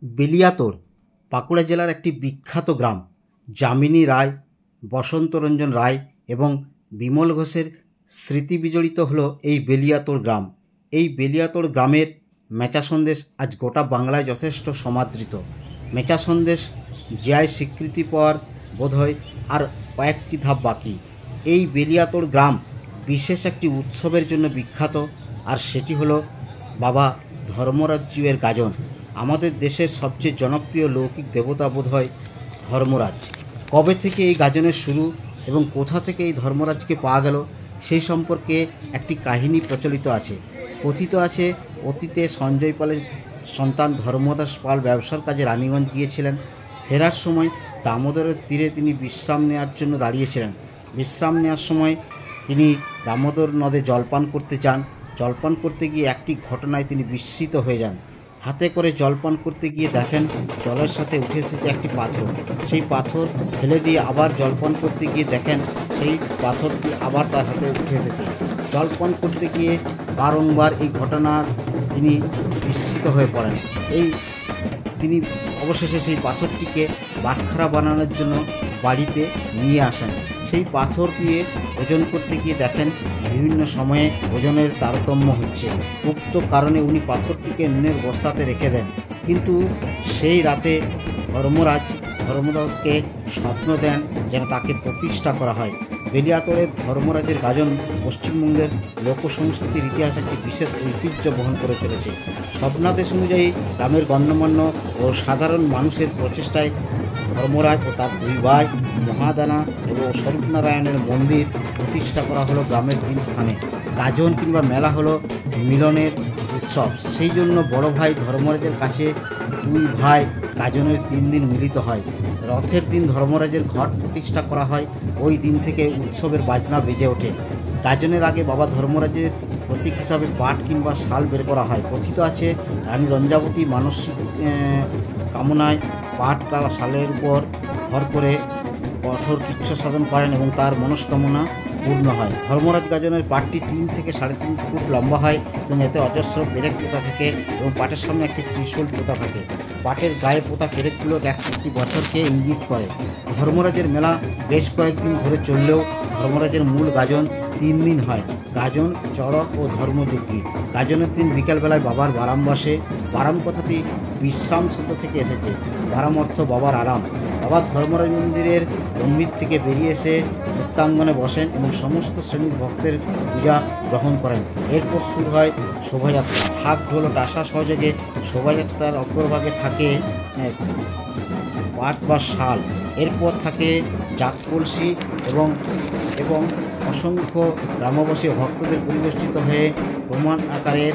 বেলিয়াতোড় বাঁকুড়া জেলার একটি বিখ্যাত গ্রাম। যামিনী রায়, বসন্তরঞ্জন রায় এবং বিমল ঘোষের স্মৃতি বিজড়িত হলো এই বেলিয়াতোড় গ্রাম। এই বেলিয়াতোড় গ্রামের মেচা সন্দেশ আজ গোটা বাংলায় যথেষ্ট সমাদৃত। মেচা সন্দেশ জিআই স্বীকৃতি পাওয়ার বোধহয় আর কয়েকটি ধাপ বাকি। এই বেলিয়াতোড় গ্রাম বিশেষ একটি উৎসবের জন্য বিখ্যাত, আর সেটি হলো বাবা ধর্মরাজ জিউয়ের গাজন। আমাদের দেশের সবচেয়ে জনপ্রিয় লৌকিক দেবতা বোধহয় ধর্মরাজ। কবে থেকে এই গাজনের শুরু এবং কোথা থেকে এই ধর্মরাজকে পাওয়া গেল সেই সম্পর্কে একটি কাহিনী প্রচলিত আছে। কথিত আছে, অতীতে সঞ্জয় পালের সন্তান ধর্মদাস পাল ব্যবসার কাজে রানীগঞ্জ গিয়েছিলেন। ফেরার সময় দামোদরের তীরে তিনি বিশ্রাম নেওয়ার জন্য দাঁড়িয়েছিলেন। বিশ্রাম নেওয়ার সময় তিনি দামোদর নদে জলপান করতে যান। জলপান করতে গিয়ে একটি ঘটনায় তিনি বিস্মিত হয়ে যান। হাতে করে জলপান করতে গিয়ে দেখেন জলের সাথে উঠে এসেছে একটি পাথর। সেই পাথর ফেলে দিয়ে আবার জলপান করতে গিয়ে দেখেন সেই পাথরটি আবার তার হাতে উঠে এসেছে। জলপান করতে গিয়ে বারংবার এই ঘটনা তিনি বিস্মিত হয়ে পড়েন। তিনি অবশেষে সেই পাথরটিকে বাটখারা বানানোর জন্য বাড়িতে নিয়ে আসেন। সেই পাথর দিয়ে ওজন করতে গিয়ে দেখেন বিভিন্ন সময়ে ওজনের তারতম্য হচ্ছে। উক্ত কারণে উনি পাথরটিকে নুনের বস্তাতে রেখে দেন। কিন্তু সেই রাতে ধর্মদাসকে স্বপ্ন দেন যেন তাকে প্রতিষ্ঠা করা হয়। বেলিয়াতোড়ের ধর্মরাজের গাজন পশ্চিমবঙ্গের লোকসংস্কৃতির ইতিহাসে একটি বিশেষ ঐতিহ্য বহন করে চলেছে। স্বপ্নাদেশ অনুযায়ী গ্রামের গণ্যমান্য ও সাধারণ মানুষের প্রচেষ্টায় ধর্মরাজ ও তার দুই ভাই মহাদানা এবং স্বরূপনারায়ণের মন্দির প্রতিষ্ঠা করা হলো গ্রামের 3 স্থানে। গাজন কিংবা মেলা হলো মিলনের উৎসব। সেই জন্য বড় ভাই ধর্মরাজের কাছে দুই ভাই গাজনের 3 দিন মিলিত হয়। রথের দিন ধর্মরাজের ঘট প্রতিষ্ঠা করা হয়। ওই দিন থেকে উৎসবের বাজনা বেজে ওঠে। গাজনের আগে বাবা ধর্মরাজের প্রতীক হিসাবে পাট কিংবা শাল বের করা হয়। কথিত আছে, রানী রঞ্জাবতী মানসিক কামনায় পাট বা শালের উপর ভর করে কঠোর কৃচ্ছ সাধন করেন এবং তার মনস্কামনা পূর্ণ হয়। ধর্মরাজ গাজনের পাটটি 3 থেকে 3.5 ফুট লম্বা হয় এবং এতে অজস্র পেরেক পোতা থাকে এবং পাটের সামনে একটি ত্রিশূল পোতা থাকে। পাটের গায়ে পোতা পেরেকগুলো 61 বছরকে ইঙ্গিত করে। ধর্মরাজের মেলা বেশ কয়েকদিন ধরে চললেও ধর্মরাজের মূল গাজন 3 দিন হয়। গাজন, চড়ক ও ধর্মযজ্ঞী। গাজনের দিন বিকালবেলায় বাবার বারাম বসে। বারাম কথাটি বিশ্রাম শব্দ থেকে এসেছে। বারাম অর্থ বাবার আরাম। বাবা ধর্মরাজ মন্দিরের গম্ভীর থেকে বেরিয়ে এসে মুক্তাঙ্গনে বসেন এবং সমস্ত শ্রেণীর ভক্তের পূজা গ্রহণ করেন। এরপর শুরু হয় শোভাযাত্রা। ঢাক, ঢোল ও টাসা সহযোগে শোভাযাত্রার অগ্রভাগে থাকে পাট বা শাল। এরপর থাকে জাত কলসি এবং অসংখ্য গ্রামবাসী ভক্তদের পরিবেষ্টিত হয়ে প্রমাণ আকারের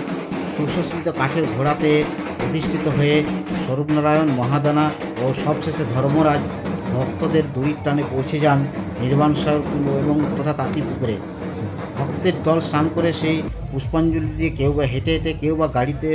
সুসজ্জিত কাঠের ঘোড়াতে প্রতিষ্ঠিত হয়ে স্বরূপনারায়ণ, মহাদানা ও সবশেষে ধর্মরাজ ভক্তদের দড়ির টানে পৌঁছে যান নির্বাণসাগর এবং তথা তাঁতিপুকুরে। ভক্তের দল স্নান করে সেই পুষ্পাঞ্জলি দিয়ে কেউ বা হেঁটে হেঁটে, কেউ বা গাড়িতে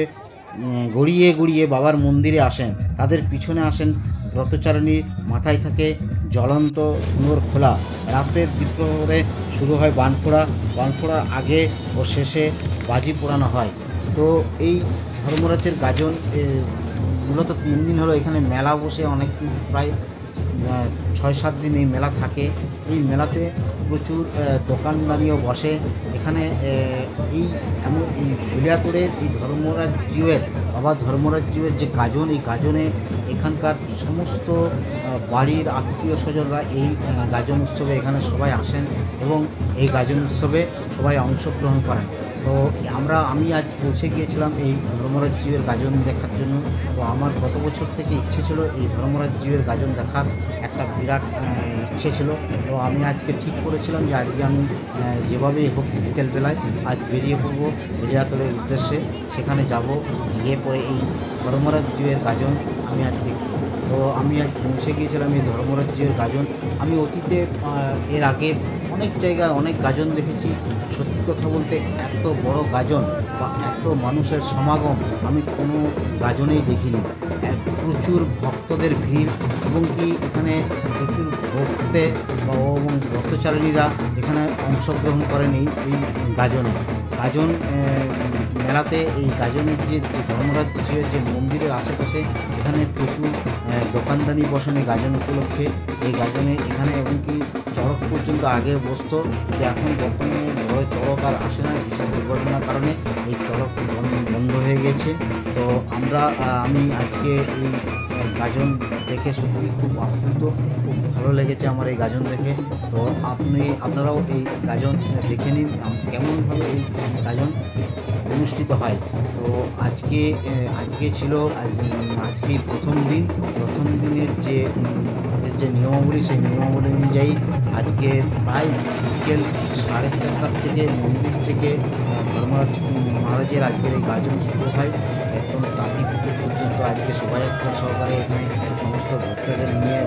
গড়িয়ে গড়িয়ে বাবার মন্দিরে আসেন। তাদের পিছনে আসেন ব্রতচারিণী, মাথায় থাকে জ্বলন্ত ধুনোর খোলা। রাতের দ্বিপ্রহরে শুরু হয় বানফোড়া। বানফোড়ার আগে ও শেষে বাজি পোড়ানো হয়। তো এই ধর্মরাজের গাজন মূলত 3 দিন হলো এখানে মেলা বসে। অনেক দিন, প্রায় 6-7 দিন এই মেলা থাকে। এই মেলাতে প্রচুর দোকানদারিও বসে। এখানে এই বেলিয়াতোড়ের এই ধর্মরাজ জিউয়ের, বাবা ধর্মরাজ জিউয়ের যে গাজন, এই গাজনে এখানকার সমস্ত বাড়ির আত্মীয় স্বজনরা এই গাজন উৎসবে এখানে সবাই আসেন এবং এই গাজন উৎসবে সবাই অংশগ্রহণ করেন। তো আমি আজ পৌঁছে গিয়েছিলাম এই ধর্মরাজ জিউয়ের গাজন দেখার জন্য। তো আমার গত বছর থেকে ইচ্ছে ছিল এই ধর্মরাজ জিউয়ের গাজন দেখার, একটা বিরাট ইচ্ছে ছিল। তো আমি আজকে ঠিক করেছিলাম যে আজকে আমি যেভাবেই হোক বিকেলবেলায় আজ বেরিয়ে পড়বো বেলিয়াতোড়ের উদ্দেশ্যে। সেখানে যাব, গিয়ে পরে এই ধর্মরাজ জিউয়ের গাজন আমি আজ দেখব। তো আমি আজ পৌঁছে গিয়েছিলাম এই ধর্মরাজ জিউয়ের গাজন। আমি অতীতে এর আগে অনেক জায়গায় অনেক গাজন দেখেছি। সত্যি কথা বলতে এত বড় গাজন এত মানুষের সমাগম আমি কোনো গাজনেই দেখিনি। প্রচুর ভক্তদের ভিড় এবং কি এখানে প্রচুর ভক্তে এবং ব্রতচারিণীরা এখানে অংশগ্রহণ করেন এই গাজনে। গাজন মেলাতে এই গাজনের যে ধর্মরাজ্যের যে মন্দিরের আশেপাশে এখানে প্রচুর দোকানদানি বসেন এই গাজন উপলক্ষে। এই গাজনে এখানে এমনকি চড়ক পর্যন্ত আগে বসতো, কিন্তু এখন বর্তমানে বড় চড়ক আর আসে না বিশেষ দুর্ঘটনার কারণে এই চড়ক বন্ধ হয়ে গেছে। তো আমি আজকে এই গাজন দেখে সত্যি খুব আপ্লুত, খুব ভালো লেগেছে আমার এই গাজন দেখে। তো আপনারাও এই গাজন দেখে নিন কেমনভাবে এই গাজন অনুষ্ঠিত হয়। তো আজকে ছিল আজকে প্রথম দিনের যে তাদের যে নিয়মাবলী সেই নিয়মাবলী অনুযায়ী আজকে প্রায় বিকেল 4:30 থেকে মন্দির থেকে ধর্মরাজ মহারাজের আজকের এই গাজন শুরু হয় একদম তাঁতিপুকুর পর্যন্ত। আজকে শোভাযাত্রা সহকারে এখানে সমস্ত ভক্তদের নিয়ে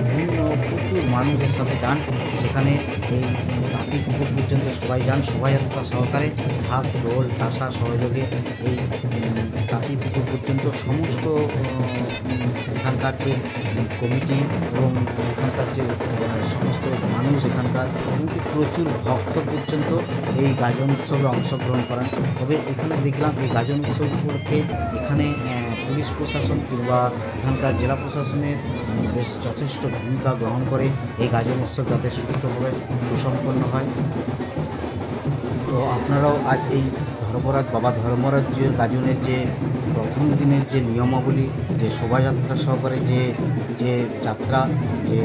বিভিন্ন প্রচুর মানুষের সাথে যান সেখানে এই তাঁতিপুকুর পর্যন্ত সবাই যান শোভাযাত্রা সহকারে। ঢাক ঢোল তাশা সহযোগে এই তাঁতিপুকুর পর্যন্ত সমস্ত এখানকার যে কমিটি এবং এখানকার যে সমস্ত মানুষ এখানকার কিন্তু প্রচুর ভক্ত পর্যন্ত এই গাজন উৎসবে অংশগ্রহণ করেন। তবে এখানে দেখলাম এই গাজন উৎসব উপলক্ষে এখানে পুলিশ প্রশাসন কিংবা এখানকার জেলা প্রশাসনের বেশ যথেষ্ট ভূমিকা গ্রহণ করে এই গাজন উৎসব যাতে সুষ্ঠুভাবে সুসম্পন্ন হয়। তো আপনারাও আজ এই বাবা ধর্মরাজ্যের গাজনের যে প্রথম দিনের যে নিয়মাবলী, যে শোভাযাত্রা সহকারে যে যাত্রা, যে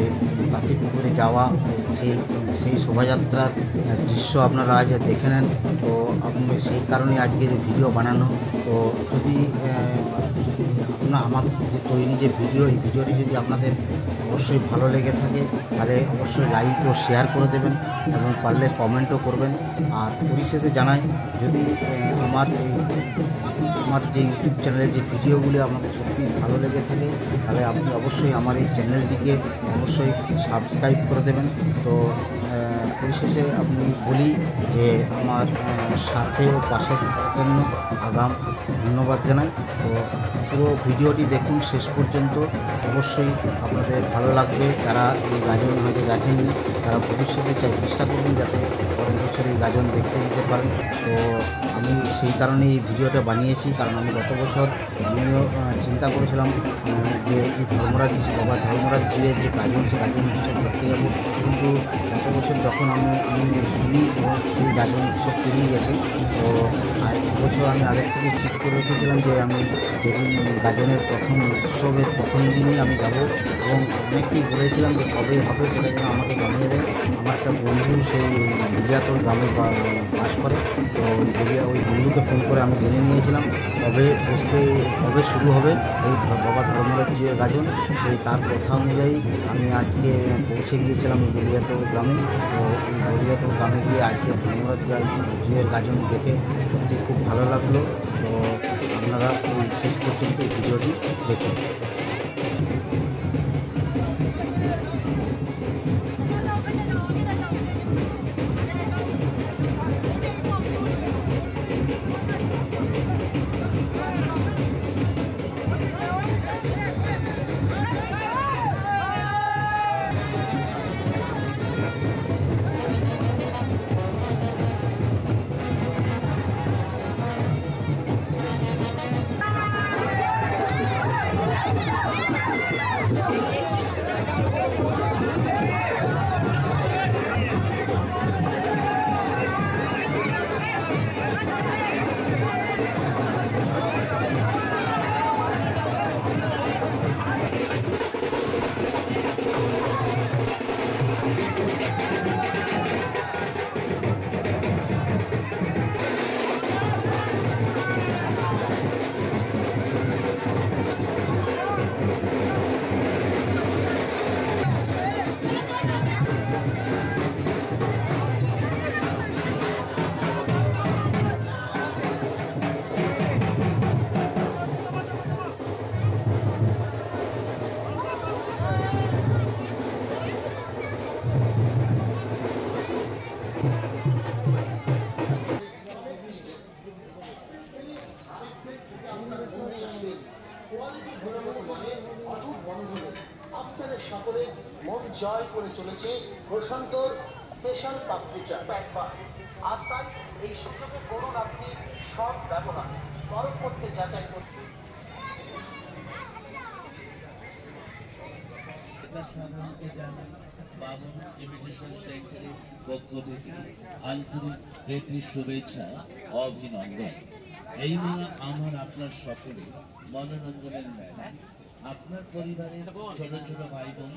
তাঁতিপুকুরে যাওয়া, সেই শোভাযাত্রার দৃশ্য আপনারা আজ দেখে নেন। তো সেই কারণে আজকের ভিডিও বানানো। তো যদি আমার যে তৈরি যে ভিডিও, এই ভিডিওটি যদি আপনাদের অবশ্যই ভালো লেগে থাকে তাহলে অবশ্যই লাইক ও শেয়ার করে দেবেন এবং পারলে কমেন্টও করবেন। আর পরিশেষে জানাই, যদি আমার যে ইউটিউব চ্যানেলের যে ভিডিওগুলি আপনাদের সত্যি ভালো লেগে থাকে তাহলে আপনি অবশ্যই আমার এই চ্যানেলটিকে অবশ্যই সাবস্ক্রাইব করে দেবেন। তো পরিশেষে আপনি বলি যে আমার সাথে ও পাশে থাকার জন্য আগাম ধন্যবাদ জানাই। তো পুরো ভিডিওটি দেখুন শেষ পর্যন্ত, অবশ্যই আপনাদের ভালো লাগবে। যারা এই গাজন হয়তো দেখেননি তারা ভবিষ্যতে চেষ্টা করবেন যাতে পরের বছর এই গাজন দেখতে যেতে পারেন। তো আমি সেই কারণেই এই ভিডিওটা বানিয়েছি, কারণ আমি গত বছর আমিও চিন্তা করেছিলাম যে এই বাবা ধর্মরাজ্যের যে গাজন সে গাজন উৎসব দেখতে যাব, কিন্তু গত বছর যখন আমি শুনি এবং সেই গাজন উৎসব পেরিয়ে গেছে। তো এবছর আমি আগের থেকে ঠিক করে রেখেছিলাম যে আমি যেদিন গাজনের উৎসবের প্রথম দিনই আমি যাব, এবং অনেকেই বলেছিলাম যে কবে হবে সেটা যেন আমাকে জানিয়ে দেয়। আমার একটা বন্ধু সেই বুড়িয়াতল গ্রামে বাস করে, তো ওই বন্ধুকে ফোন করে আমি জেনে নিয়েছিলাম কবে শুরু হবে এই বাবা ধর্মরাজ্যের গাজন। তার কথা অনুযায়ী আমি আজকে পৌঁছে গিয়েছিলাম এই বুড়িয়াতল গ্রামে। তো এই বুড়িয়াতল গ্রামে গিয়ে আজকে ধর্মরাজ্যের গাজন দেখে সত্যি খুব ভালো লাগলো। তো আপনারা শেষ পর্যন্ত এই ভিডিওটি দেখুন। অটুট বন্ধনে আপনাদের সকলে মন জয় করে চলেছে প্রশান্তর স্পেশাল পাপড়ি চাট একবার। আর তাই এই সুযোগে করুন আপনি সব ব্যবহার তরফ করতে যাচাই করতে। সাধারণত জানেন বাবন ইমিগ্রেশন সেন্টারের পক্ষ থেকে আন্তরিক প্রীতি শুভেচ্ছা অভিনন্দন। এই মেলা আমার আপনার সকলে মনোরঞ্জনের মেলা। আপনার পরিবারের ছোট ছোট ভাই বোন